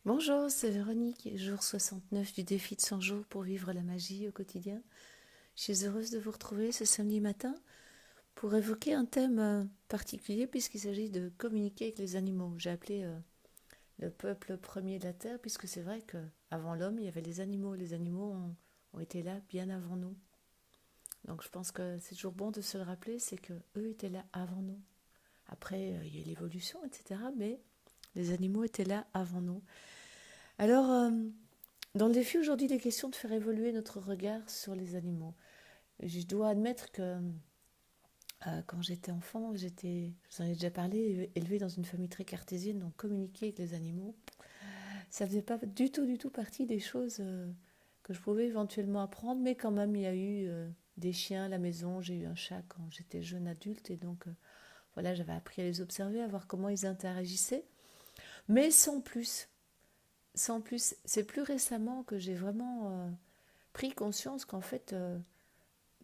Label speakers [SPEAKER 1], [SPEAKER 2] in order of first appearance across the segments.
[SPEAKER 1] Bonjour, c'est Véronique, jour 69 du défi de 100 jours pour vivre la magie au quotidien. Je suis heureuse de vous retrouver ce samedi matin pour évoquer un thème particulier puisqu'il s'agit de communiquer avec les animaux. J'ai appelé le peuple premier de la Terre puisque c'est vrai qu'avant l'homme, il y avait les animaux. Les animaux ont été là bien avant nous. Donc je pense que c'est toujours bon de se le rappeler, c'est que eux étaient là avant nous. Après, il y a eu l'évolution, etc. Mais les animaux étaient là avant nous. Alors, dans le défi aujourd'hui, il est question de faire évoluer notre regard sur les animaux. Je dois admettre que quand j'étais enfant, je vous en ai déjà parlé, élevée dans une famille très cartésienne, donc communiquer avec les animaux, ça faisait pas du tout partie des choses que je pouvais éventuellement apprendre, mais quand même, il y a eu des chiens à la maison, j'ai eu un chat quand j'étais jeune adulte, et donc voilà, j'avais appris à les observer, à voir comment ils interagissaient, mais sans plus. Sans plus, c'est plus récemment que j'ai vraiment pris conscience qu'en fait,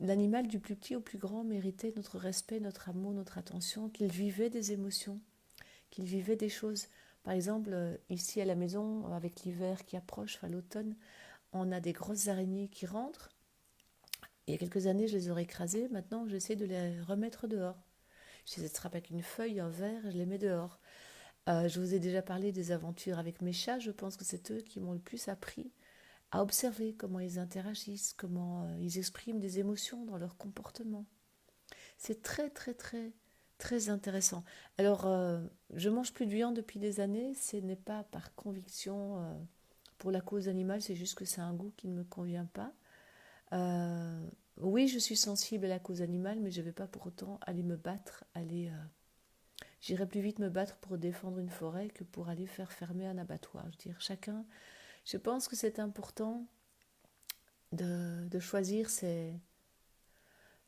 [SPEAKER 1] l'animal du plus petit au plus grand méritait notre respect, notre amour, notre attention, qu'il vivait des émotions, qu'il vivait des choses. Par exemple, ici à la maison, avec l'hiver qui approche, enfin l'automne, on a des grosses araignées qui rentrent. Il y a quelques années, je les aurais écrasées. Maintenant, j'essaie de les remettre dehors. Je les attrape avec une feuille, un verre, et je les mets dehors. Je vous ai déjà parlé des aventures avec mes chats. Je pense que c'est eux qui m'ont le plus appris à observer comment ils interagissent, comment ils expriment des émotions dans leur comportement. C'est très intéressant. Alors, je mange plus de viande depuis des années. Ce n'est pas par conviction pour la cause animale, c'est juste que c'est un goût qui ne me convient pas. Euh, oui, je suis sensible à la cause animale, mais je ne vais pas pour autant aller me battre, j'irai plus vite me battre pour défendre une forêt que pour aller faire fermer un abattoir. Je veux dire, chacun. Je pense que c'est important de choisir ses,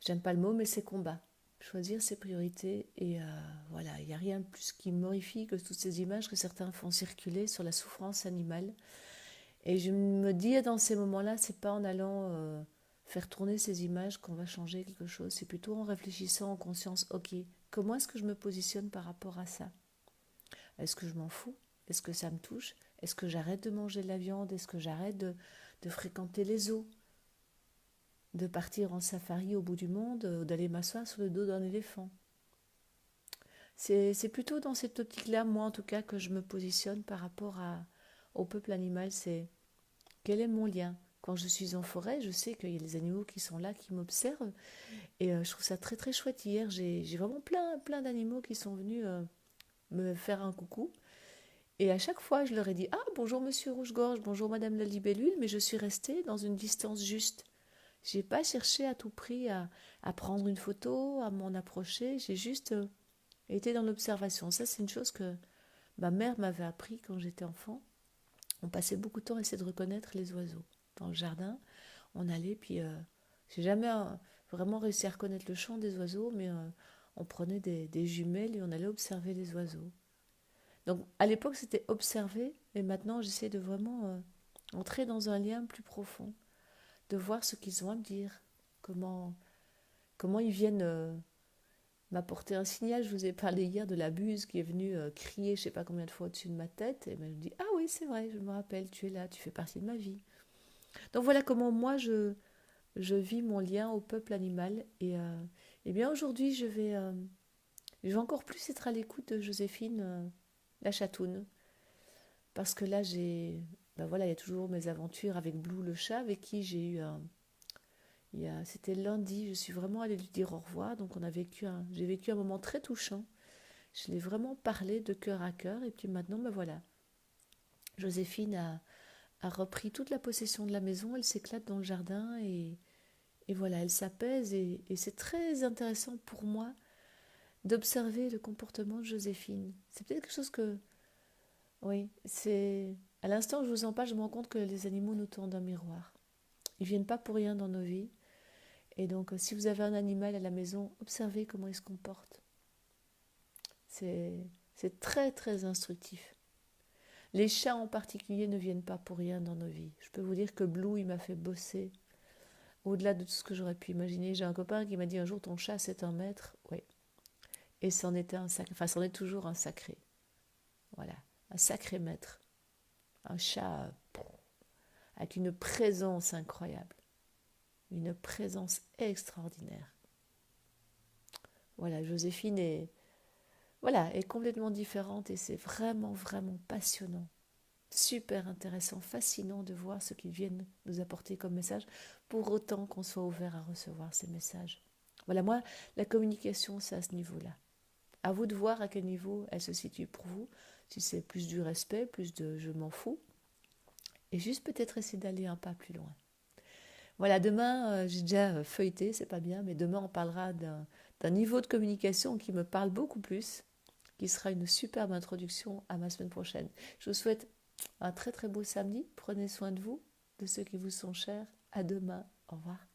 [SPEAKER 1] j'aime pas le mot, mais ses combats. Choisir ses priorités. Et voilà, il n'y a rien de plus qui m'horrifie que toutes ces images que certains font circuler sur la souffrance animale. Et je me dis dans ces moments-là, c'est pas en allant faire tourner ces images qu'on va changer quelque chose. C'est plutôt en réfléchissant en conscience, ok, comment est-ce que je me positionne par rapport à ça? Est-ce que je m'en fous? Est-ce que ça me touche? Est-ce que j'arrête de manger de la viande? Est-ce que j'arrête de fréquenter les zoos? De partir en safari au bout du monde, d'aller m'asseoir sur le dos d'un éléphant. C'est plutôt dans cette optique-là, moi en tout cas, que je me positionne par rapport au peuple animal. C'est quel est mon lien? Quand je suis en forêt, je sais qu'il y a les animaux qui sont là, qui m'observent. Et je trouve ça très chouette. Hier, j'ai vraiment plein d'animaux qui sont venus me faire un coucou. Et à chaque fois, je leur ai dit, ah, bonjour monsieur Rouge-Gorge, bonjour madame la libellule, mais je suis restée dans une distance juste. J'ai pas cherché à tout prix à prendre une photo, à m'en approcher. J'ai juste été dans l'observation. Ça, c'est une chose que ma mère m'avait appris quand j'étais enfant. On passait beaucoup de temps à essayer de reconnaître les oiseaux. Dans le jardin, on allait, puis j'ai jamais vraiment réussi à reconnaître le chant des oiseaux, mais on prenait des jumelles et on allait observer les oiseaux. Donc à l'époque, c'était observer, et maintenant, j'essaie de vraiment entrer dans un lien plus profond, de voir ce qu'ils ont à me dire, comment, comment ils viennent m'apporter un signal. Je vous ai parlé hier de la buse qui est venue crier je ne sais pas combien de fois au-dessus de ma tête. Et elle me dit, ah oui, c'est vrai, je me rappelle, tu es là, tu fais partie de ma vie. Donc voilà comment moi je vis mon lien au peuple animal. Et bien aujourd'hui, je vais encore plus être à l'écoute de Joséphine, la chatoune. Parce que là, ben voilà, il y a toujours mes aventures avec Blue le chat, avec qui j'ai eu un, c'était lundi, je suis vraiment allée lui dire au revoir. Donc j'ai vécu un moment très touchant. Je l'ai vraiment parlé de cœur à cœur. Et puis maintenant, ben voilà, Joséphine a repris toute la possession de la maison. Elle s'éclate dans le jardin et voilà, elle s'apaise. Et c'est très intéressant pour moi d'observer le comportement de Joséphine. C'est peut-être quelque chose que, oui, c'est à l'instant où je vous en parle, je me rends compte que les animaux nous tendent un miroir. Ils viennent pas pour rien dans nos vies. Et donc, si vous avez un animal à la maison, observez comment il se comporte. C'est, c'est très instructif. Les chats en particulier ne viennent pas pour rien dans nos vies. Je peux vous dire que Blue, il m'a fait bosser au-delà de tout ce que j'aurais pu imaginer. J'ai un copain qui m'a dit un jour, ton chat c'est un maître. Oui. Et c'en était un sacré. Enfin, c'en est toujours un sacré. Voilà. Un sacré maître. Un chat avec une présence incroyable, une présence extraordinaire. Voilà, Joséphine est complètement différente et c'est vraiment, vraiment passionnant. Super intéressant, fascinant de voir ce qu'ils viennent nous apporter comme message, pour autant qu'on soit ouvert à recevoir ces messages. Voilà, moi, la communication, c'est à ce niveau-là. À vous de voir à quel niveau elle se situe pour vous, si c'est plus du respect, plus de je m'en fous, et juste peut-être essayer d'aller un pas plus loin. Voilà, demain, j'ai déjà feuilleté, c'est pas bien, mais demain on parlera d'un niveau de communication qui me parle beaucoup plus, qui sera une superbe introduction à ma semaine prochaine. Je vous souhaite un très très beau samedi, prenez soin de vous, de ceux qui vous sont chers, à demain, au revoir.